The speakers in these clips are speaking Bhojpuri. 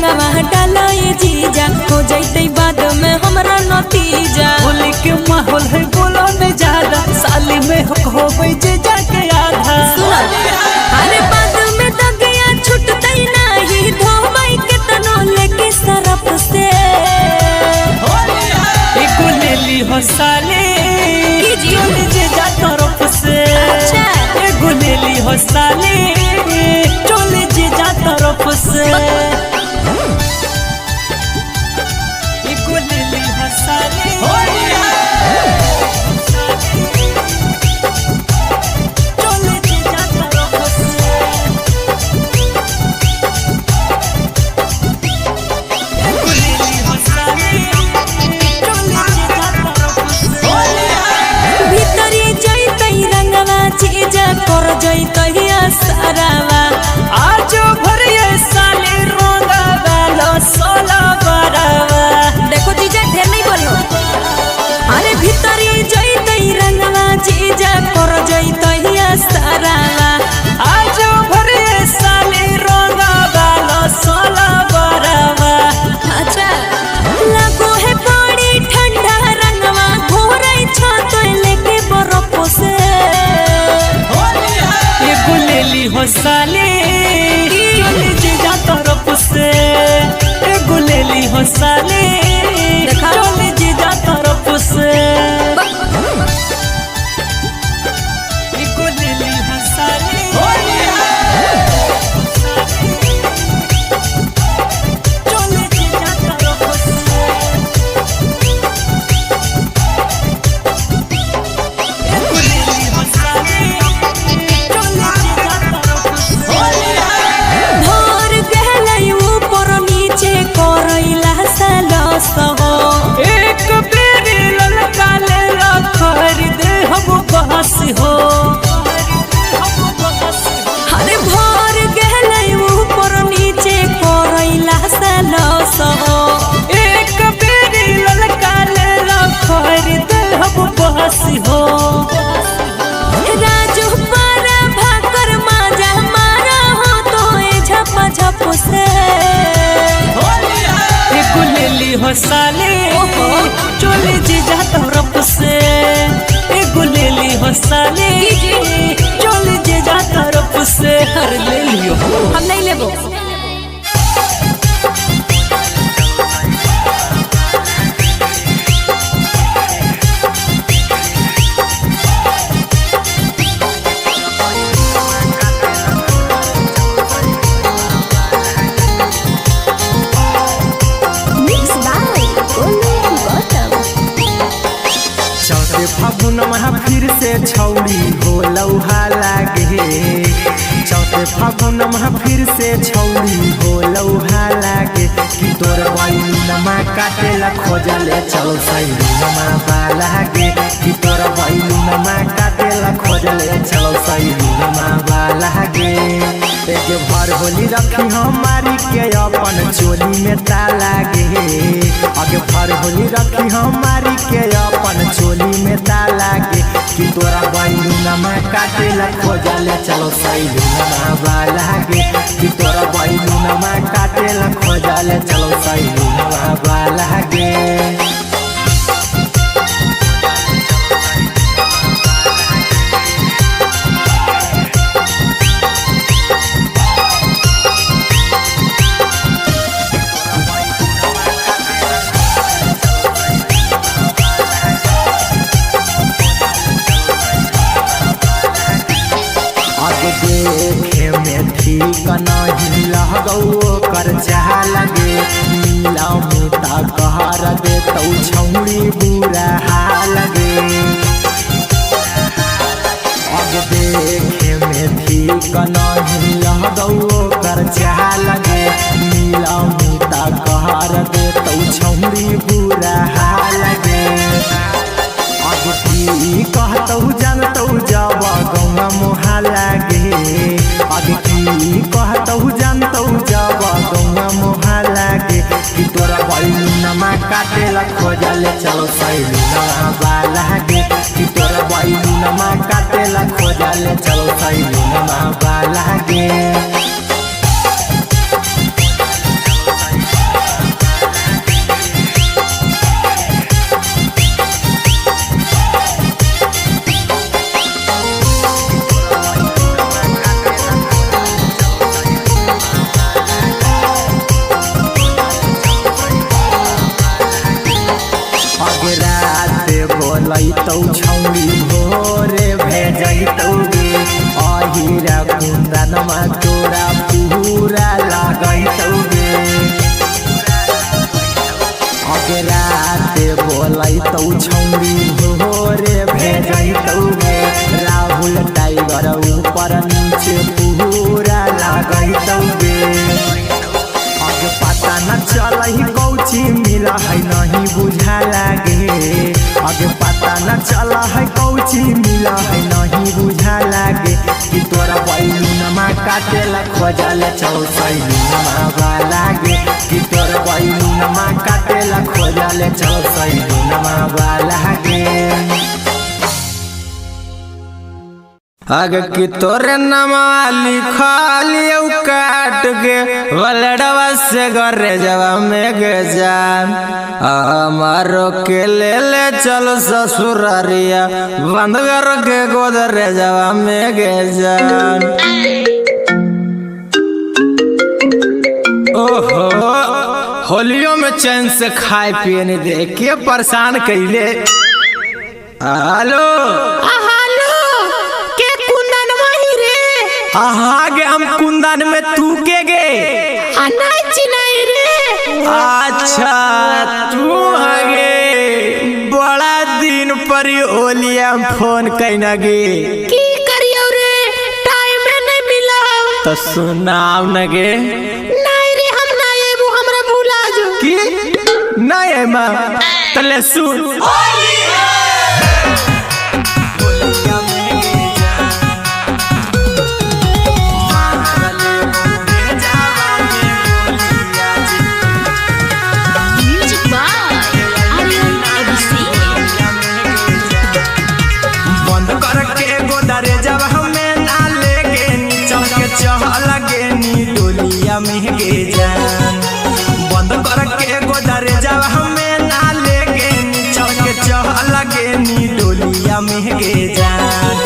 रंगवा डालो ये जीजा हो जैते बाद में हमरा नतीजा। होली के माहौल है बोलो न ज्यादा साली में हो जे जाके आधा। अरे बाद में तो गया छुटते नहीं धोबई के तनो लेके सरफ से एको ले ली हो साली चोली जे जा तरफ से। एको ले ली हो साली चोली जे जा तरफ से। एको ले ली हो साली कर जैतहिया सारावा आज भरिए साली रोंगा वाला सोला बरावा। देखो जीजा ढेर नहीं बोलो। अरे भीतरी जैतै रंगवा जीजा कर जैतहिया सारावा आज भरिए साली रोंगा वाला सोला बरावा। अच्छा लगो है बड़ी ठंडा रंगवा घोरै छ तो लेके बरफ से। हो साली चोली जे जा तरफ से। एगो ले ली हो साली चोली जे जा तरफ से। एगो ले ली हो साली चोली जे जा तरफ से। एगो ले ली हो साली एक बेरी ललका ले खरीदे हम बहस हो। अरे भर गहलै ऊपर नीचे करैला सलस हो। एक बेरी ललका ले खरीदे हम बहस हो। राजू पारा भाकर माजा मारा हो तो ए झप झप से। एको ले ली हो साली चोली जे जा तरफ से। एको ले ली हो साली चोली जे जा तरफ से। हर ले लियो हम नहीं लेबो। फागुन महा फिर से छौड़ी हो लौहा लागे। चौथे फागुन महा फिर से छौड़ी हो लौहा लागे कि तोर बैलुनमा काटेला खोजले चलो सैलुनमा बालागे। कि तोर बैलुनमा काटेला खोजले चलो सैलुनमा बालागे। एक भर होली रखी हमारी के अपन चोली में तालागे। आगे भर होली रखी हमारी के अपन चोली में तालागे। कि तोरा बैलुनमा काटेला खोजले चलो सैलुनमा बालागे। कि तोरा बैलुनमा काटेला खोजले चलो सैलुनमा बालागे। देखे में ठीक नहीं लगो कर चाह लगे। नीला मुता कहर दे तो छौड़ी बुरा हालगे। अब देखे में ठीक नहीं लगो कर चाह लगे। नीला मुता कहर दे तो छौड़ी बुरा हालगे। अब की कहतौ जानतौ जब गौवा मोहा लागे। अब की कहतौ जानतौ जब गौवा मोहा लागे। कि तोरा बैलुनमा काटेला खोजले चलो सैलुनमा बालागे। कि तोरा बैलुनमा काटेला खोजले चलो सैलुनमा बालागे। बोलैतौ छौरी भोरे भेजैतौ गे अहिरा कुंदनमा तोरा पूरा लगैतौ गे अगराते बोलैतौ छौरी भोरे भेजैतौ गे राहुल टाइगर ऊपर नीचे पूरा लगैतौ गे आगे पता न चलही कौची मिला है नहीं बुझा लागे आगे पता न चला है कौची मिला है नहीं बुझा लागे कि तोरा बैलूनमा काटेला खोजल चौसैलूनमा लागे कि तोरा बैलूनमा काटेला खोजल चौसैलूनमा लागे आगे कि तोरे नामा लिखलियो काट के वलडवा से घरे जवा में गे जान हमारो के ले चलो ससुरारिया बंद कर के गोदरे जवा में गे जान ओहो होलियो में चैन से खाए पिए नहीं दे के परेशान कैले हेलो आगे हम कुंदन में तू के गे नहीं रे अच्छा तू आगे बड़ा दिन पर ओलिया फोन कैना गे की करियो रे टाइम नहीं मिला तो सुनाव न गे नहीं रे हम नहीं वो हमरा भूला जो की नहीं मां तले सुन महगे जान बंद कर के गोदरे जब हमें ना लेगे नीचा के चढ़ लगे नी डोलिया महगे जान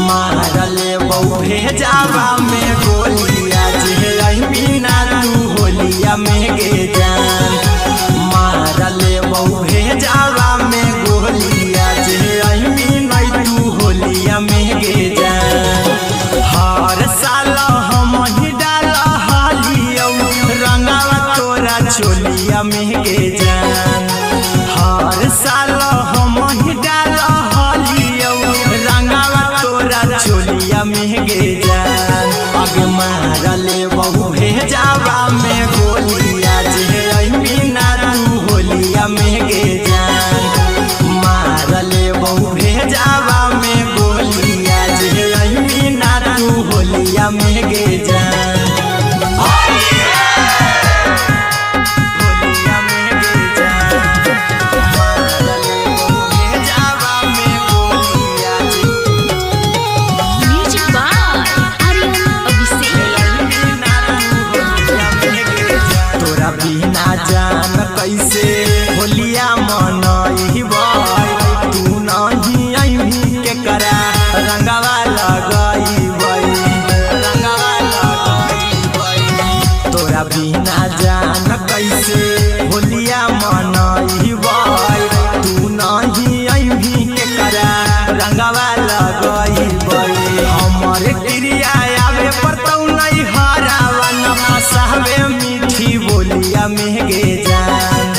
मारले बहु जावा में गोलिया जे मीना तू होलिया महगे जान मारले बहु जावा में गोलिया जे मीना तू होलिया महगे जान हर साल हम ही चोलिया महगे जान हर साल हम ही डाल हलियो रंगावा तोरा चोलिया महगे जान आगे मारले बहु जावा में गोलिया जे मीना तू होलिया महगे जान मारले बहु जावा में गोलिया जे मीना तू होलिया महगे जान जान कैसे होलिया मनई तू नहीं अही के करा रंगवा लगई तोरा बिना जान कैसे होलिया मनई तू नहीं अही के करा रंगवा लगई हमर क्रिया आवे परतौ नहीं हरावा न फसावे मीठी बोलिया महगे जान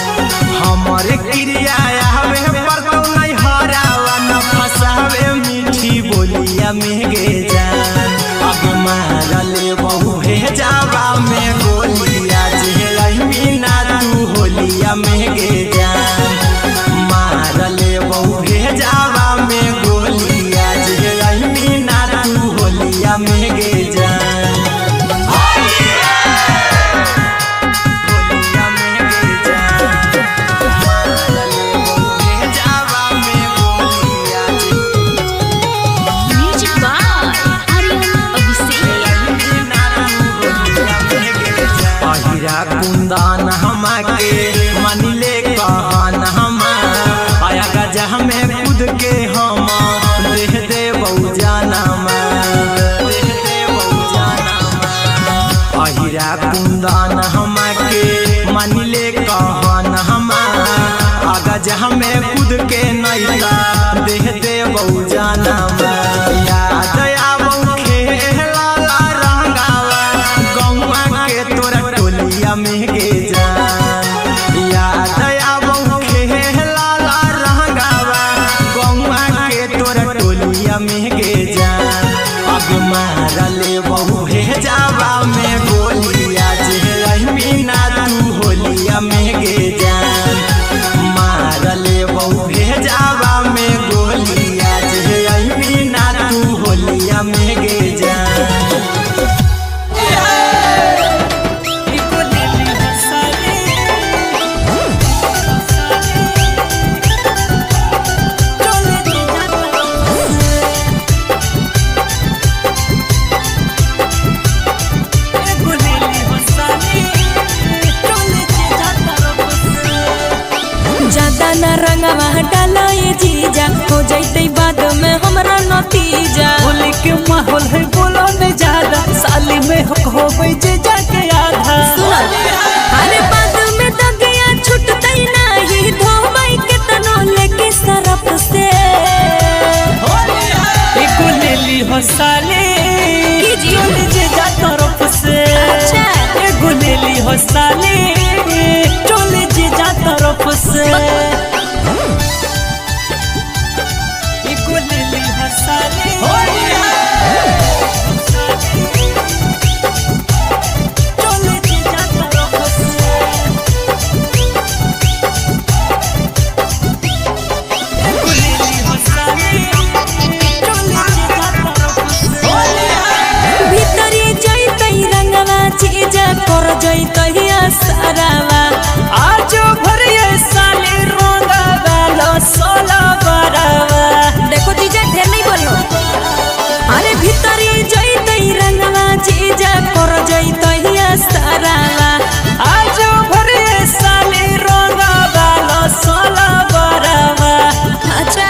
हमर क्रिया आवे परतौ नहीं हरावा न फसावे मीठी बोलिया महगे जान आगे मारले बहु जावा में गोलिया जे मीना तू होलिया महगे जान मारले बहु जावा में गोलिया जे मीना तू होलिया महगे जान कुंदन हमके मनिले कहन हम आया गजा में खुद के हम देह दे बहु जाना अहिरा कुंदन हमके मनिले कहन हम आगा जहाँ में खुद के नहीं ज्यादा न रंगवा डालो ये जीजा, हो जैते बाद में हमरा नतीजा। होली के माहौल है बोलो न ज्यादा, साली में हो जे जाके आधा। अरे बाद में तो गया छुटते नहीं, धोबाई के तनो लेके सरफ से। एको ले ली हो साली चोली जे जा तरफ से। एको ले ली हो साली चोली जे जा तरफ से। एको ले ली हो साली चोली जे जा तरफ से। एको ले ली हो साली चोली जे जा तरफ से। भीतरी जैते रंगवा जीजा, कर जैते सारावा। आज भरिए साली रोंगा वाला सोला बरावा। देखो जीजा ढेर नहीं बोलो। अरे भीतरी जैते रंगवा जीजा, कर जैते सारावा। आज भरिए साली रोंगा वाला सोला बरावा। अच्छा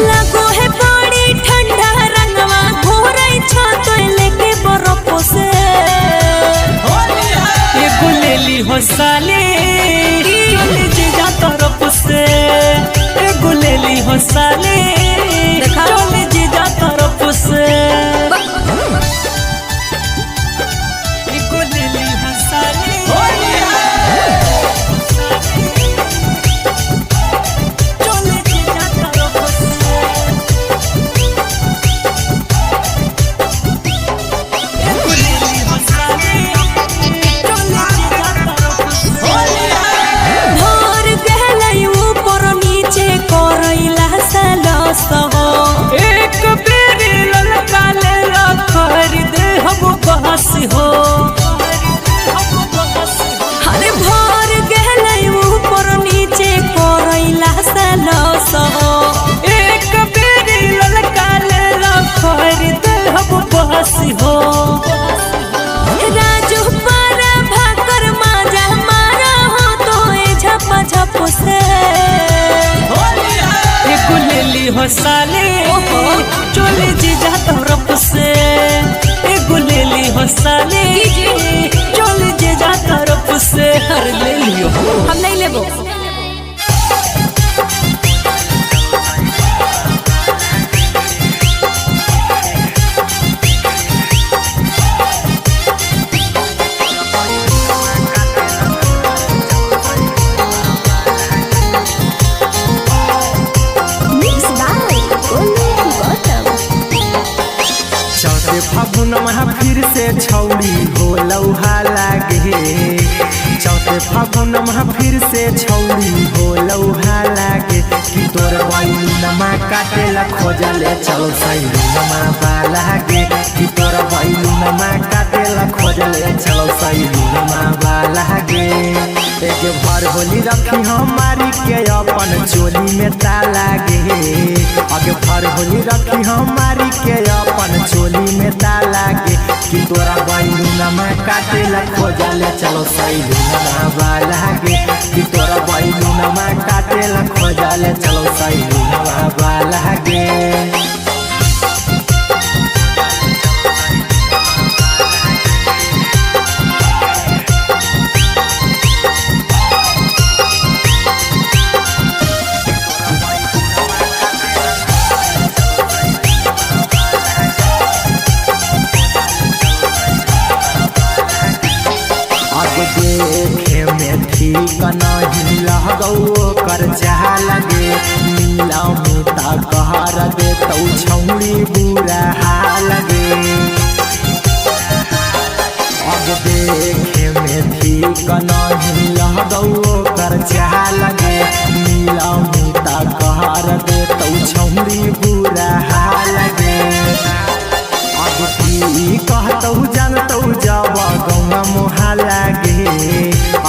लागो है बड़ी ठंडा रंगवा, घोरै छतो लेके बरफ से। एको ले ली हो साली चोली जे जा तरफ से। एको ले ली हो साली चोली जे जा तरफ से। एको ले ली हो साली चोली जे जा तरफ से। एको ले ली हो साली चोली जे जा तरफ से। भोर गहलै ऊपर नीचे करैला सलस हो। एक बेरी ललका ले खरीद हम बहस हो। अरे भोर गहलै ऊपर नीचे करैला सलस हो। एक बेरी ललका ले खरीद हम बहस हो। राजू पारा भाकर माजा मारा हो तो ए झप झप से। एको ले ली हो साली चोली जे जा तरफ से। एको ले ली हो साली चोली जे जा तरफ से। हर ले लियो हम नहीं लेबो। चौथे फागुन में फिर से छौड़ी हो लौहा लागे। चौथे फागुन में फिर से छौड़ी हो लौहा लागे। कि तोर बैलुनमा काटेला खोजले चलो सैलुनमा बालागे। कि तोर बैलुनमा काटेला खोजले चलो सैलुनमा बालागे। एक भर होली रखी हमारी के अपन चोली में ताला गे। अगे भर होली रखी हमारी के अपन चोली में ताला गे। कि तोरा बैलुनमा काटेला खोजले चलो सैलुनमा बालागे। कि तोरा बैलुनमा काटेला खोजले चलो सैलुनमा बालागे। देखे में ठीक नहीं लगौ कर चाह लगे। नीला मुता कहर दे तो छौड़ी बुरा हाल गे। अब देखे में ठीक नहीं लगौ कर चाह लगे। नीला मुता कहर दे तो छौड़ी बुरा हाल गे। अब की कहतौ जानतौ जब गौवा मोहाला गे।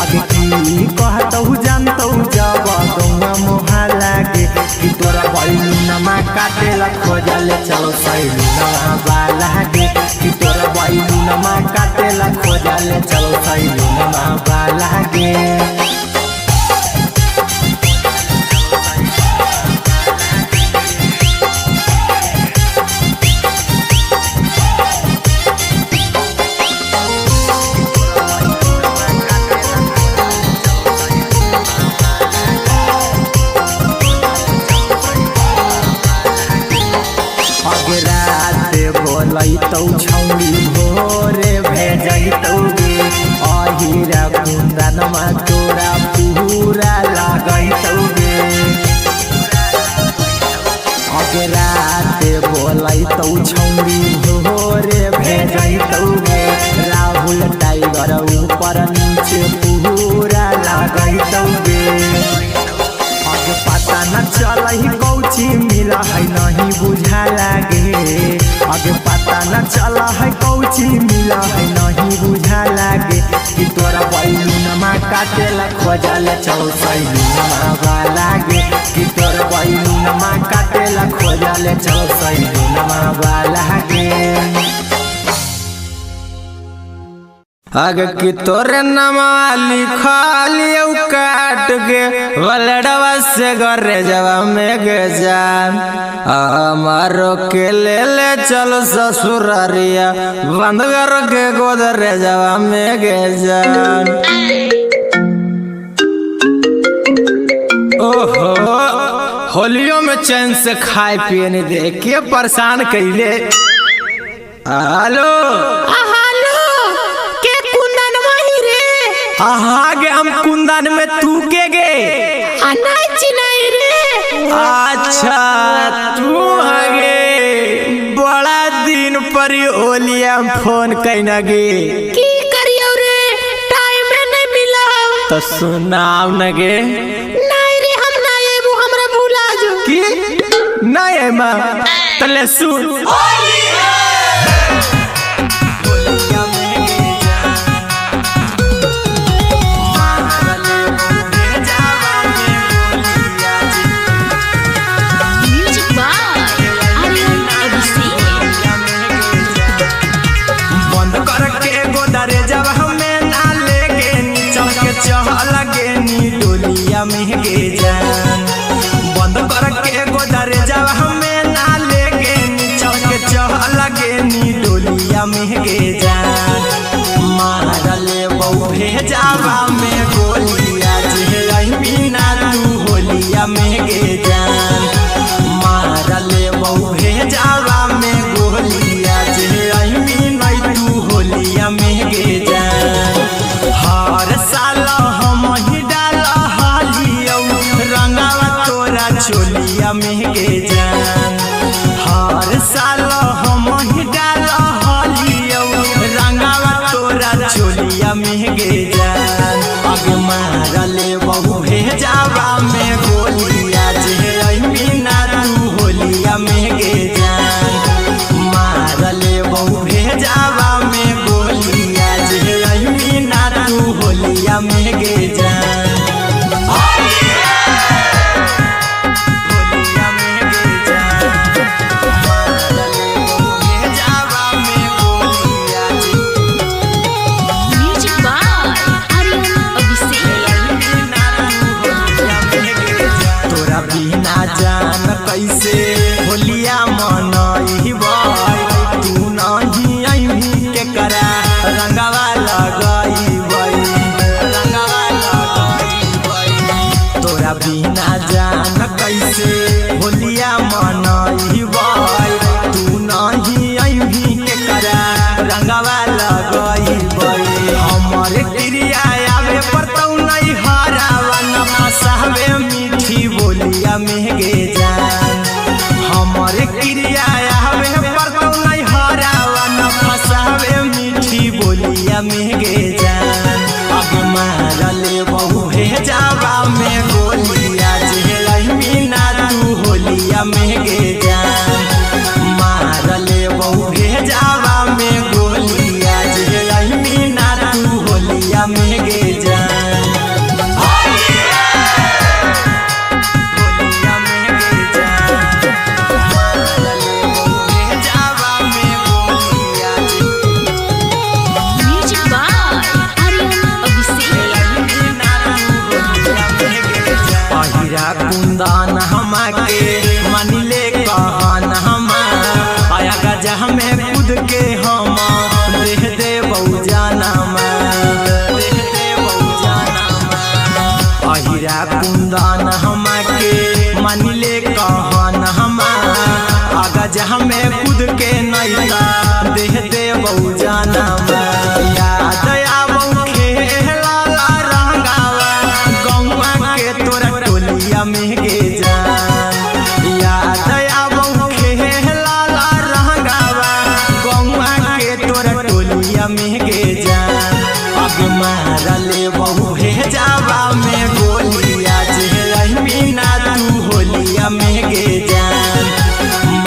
अब की कहतौ जानतौ जब गौवा मोहाला गे। कि तोरा बैलुनमा काटेला खोजले चलो सैलुनमा बालागे। कि तोरा बैलुनमा काटेला खोजले चलो सैलुनमा बालागे। बोलैतौ छौरी भोरे भेजैतौ गे अहिरा कुंदनमा तोरा पूरा लागैतौ गे अगराते बोलैतौ छौरी भोरे भेजैतौ गे राहुल टाइगर ऊपर नीचे पूरा लागैतौ गे आगे पता न चलही कौची मिला है नहीं बुझा लागे आगे पता न चला है कौची मिला है नहीं बुझा लागे कि तोरा बैलूनमा काटेला खोजल चौसैलूनमा लागे कि तोरा बैलूनमा काटेला खोजल चौसैलूनमा लागे आगे कि तोरे नमा लिखलियौ काट के वलडवा से घरे जवा में गे जान हमारो के ले चलो ससुरारिया बंद कर के गोदरे जवा में गे जान ओहो होलियों में चैन से खाए पिए नहीं दे के परेशान कैले हेलो आगे हम कुंदन में तू के गे नहीं रे अच्छा तू आगे बड़ा दिन पर ओलिया फोन कैना गे की करियो रे टाइम नहीं मिला तो सुनाव न गे नहीं रे हम नहीं एबो हमरा भूला जो की नहीं है मां तले सुन महगे जान बंद करके गोदरे जब हमें ना लेके चल के चल गे नी डोलिया महगे जान मारले बहु भेजावा में गोलिया जे बिना तू होलिया महगे जान मारले बहु भेजावा में गोलिया जे बिना तू होलिया महगे जान हर साल हम ही चोलिया महगे जान हर साल हम ही डाल हलियो रंगावा तोरा चोलिया महगे जान आगे मारले बहु भेजावा में गोलिया जे बिना तू होलिया महगे जान मारले बहु भेजावा में गोलिया जे बिना तू होलिया महगे जान जान कैसे होलिया मनइबै तू नहीं अइभी के करा रंगवा लगइबै तोरा बिना जान कैसे होलिया मनइबै तू नहीं अइभी के करा रंगवा लगइबै हमर क्रिया आवे परतौ नहीं हरावा न फसावे मीठी बोलिया महगे जान हमर क्रिया आवे परतौ नहीं हरावा न फसावे मीठी बोलिया महगे जान आगे मारले बहु भेजावा में गोलिया जे बिना तू होलिया महगे जान मारले बहु भेजावा में गोलिया जे बिना तू होलिया महगे जान कुंदन हमाके मानिले कहन हमा आया गजा में खुद के हम देह दे बहु जाना अहिरा कुंदन हमाके मानिले कहन हमा आगा मजा में कूद के नैया देह दे बहु जाना याद आवो खेला रंगावा गौवा के तोरा टोलिया में गे जा याद आवो खेला रंगावा गौवा के तोरा टोलिया में गे जा अब मारा ले बहु हे जावा में गोलिया जे मीना तू होलिया में गे जा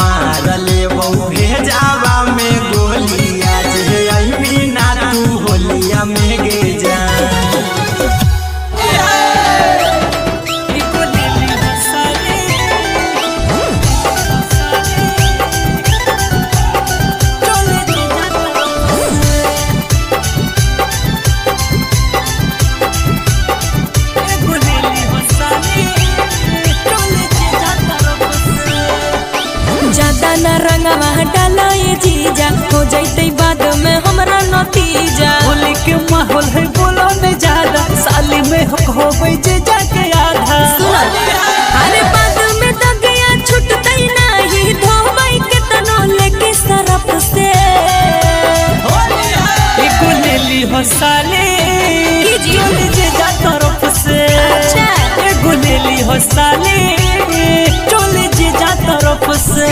मारा ले बहु हे जावा में गोलिया जे मीना तू होलिया में गे जा ज्यादा न रंगवा डाला ये जीजा हो जैते बाद में हमरा नतीजा होली के माहौल है बोलो न ज्यादा साली में हो जे जाके आधा अरे बाद में तो गया छुटते नहीं धोबई के तनो लेके सरफ से एगो ले ली हो साली चोली जे जा तरफ से एगो ले ली हो साली चोली जे जा तरफ से